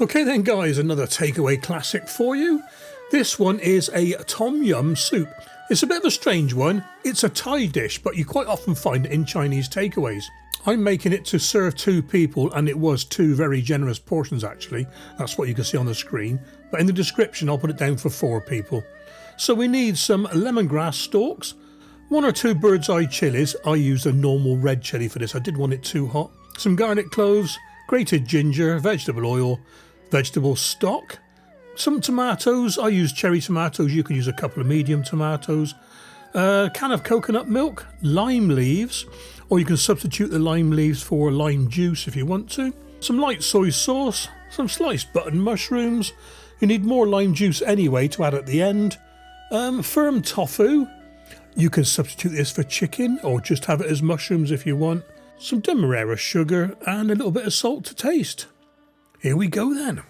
Okay then guys, another takeaway classic for you. This one is a tom yum soup. It's a bit of a strange one. It's a Thai dish, but you quite often find it in Chinese takeaways. I'm making it to serve 2 people, and it was 2 very generous portions actually. That's what you can see on the screen. But in the description I'll put it down for 4 people. So we need some lemongrass stalks, 1 or 2 bird's eye chillies. I used a normal red chilli for this, I didn't want it too hot. Some garlic cloves, grated ginger, vegetable oil, vegetable stock, some tomatoes. I use cherry tomatoes, you can use a couple of medium tomatoes, a can of coconut milk, lime leaves, or you can substitute the lime leaves for lime juice if you want to, some light soy sauce, some sliced button mushrooms. You need more lime juice anyway to add at the end. Firm tofu, you can substitute this for chicken or just have it as mushrooms if you want. Some demerara sugar and a little bit of salt to taste. Here we go then.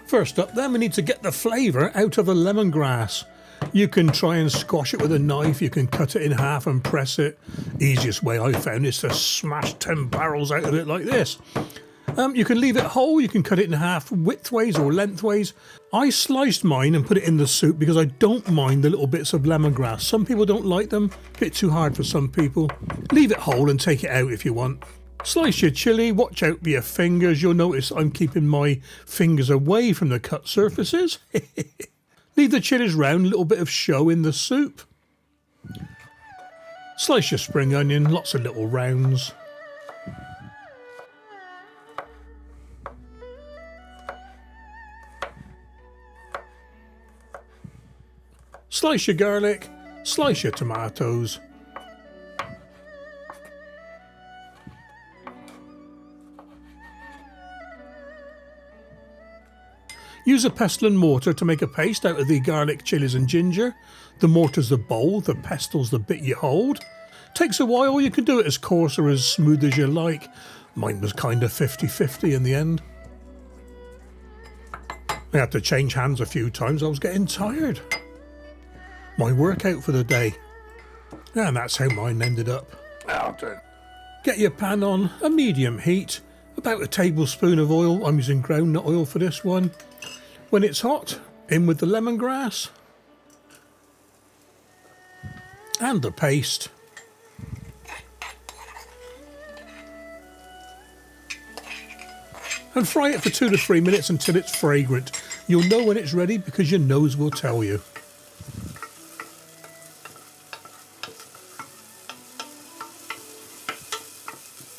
First up then, we need to get the flavour out of the lemongrass. You can try and squash it with a knife, you can cut it in half and press it. Easiest way I found is to smash 10 barrels out of it like this. You can leave it whole, you can cut it in half widthways or lengthways. I sliced mine and put it in the soup because I don't mind the little bits of lemongrass. Some people don't like them, a bit too hard for some people. Leave it whole and take it out if you want. Slice your chilli, watch out for your fingers. You'll notice I'm keeping my fingers away from the cut surfaces. Leave the chillies round, a little bit of show in the soup. Slice your spring onion, lots of little rounds. Slice your garlic, slice your tomatoes. Use a pestle and mortar to make a paste out of the garlic, chillies and ginger. The mortar's the bowl, the pestle's the bit you hold. Takes a while, you can do it as coarse or as smooth as you like. Mine was kind of 50-50 in the end. I had to change hands a few times, I was getting tired. My workout for the day. And that's how mine ended up. Get your pan on a medium heat, about a tablespoon of oil. I'm using groundnut oil for this one. When it's hot, in with the lemongrass and the paste. And fry it for 2 to 3 minutes until it's fragrant. You'll know when it's ready because your nose will tell you.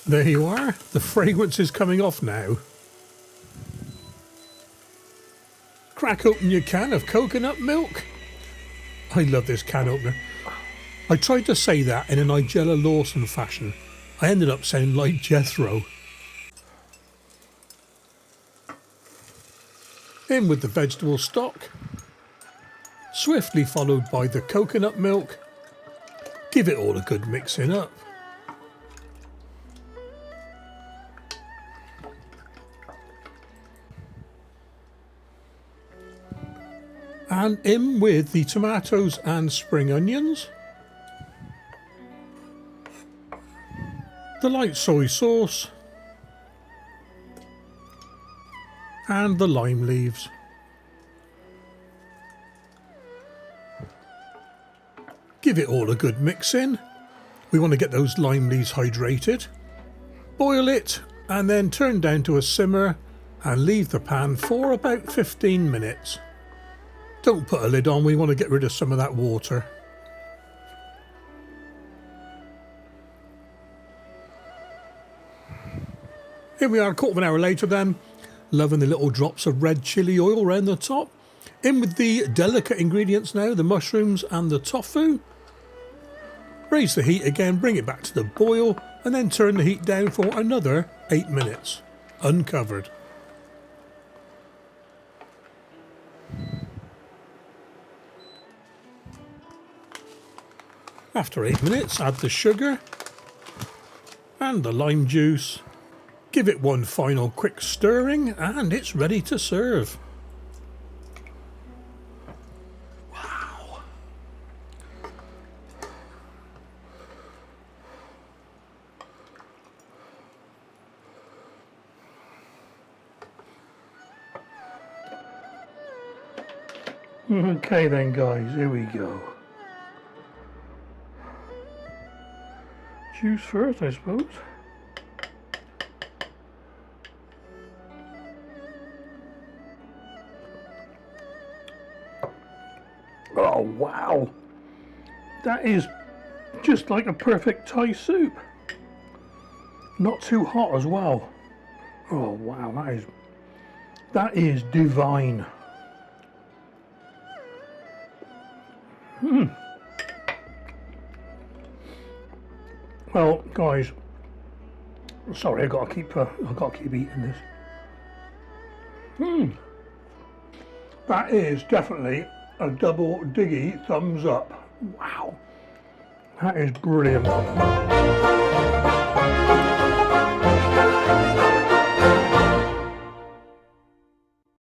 There you are, the fragrance is coming off now. Crack open your can of coconut milk. I love this can opener. I tried to say that in a Nigel Lawson fashion. I ended up sounding like Jethro. In with the vegetable stock, swiftly followed by the coconut milk. Give it all a good mixing up. And in with the tomatoes and spring onions, the light soy sauce, and the lime leaves. Give it all a good mix in. We want to get those lime leaves hydrated. Boil it and then turn down to a simmer and leave the pan for about 15 minutes. Don't put a lid on, we want to get rid of some of that water. Here we are, a quarter of an hour later then. Loving the little drops of red chilli oil around the top. In with the delicate ingredients now, the mushrooms and the tofu. Raise the heat again, bring it back to the boil, and then turn the heat down for another 8 minutes, uncovered. After 8 minutes, add the sugar and the lime juice. Give it one final quick stirring and it's ready to serve. Wow. Okay then guys, here we go. Juice first, I suppose. Oh wow, that is just like a perfect Thai soup. Not too hot as well. Oh wow, that is divine. Well, guys, sorry, I gotta keep eating this. That is definitely a double diggy thumbs up. Wow, that is brilliant.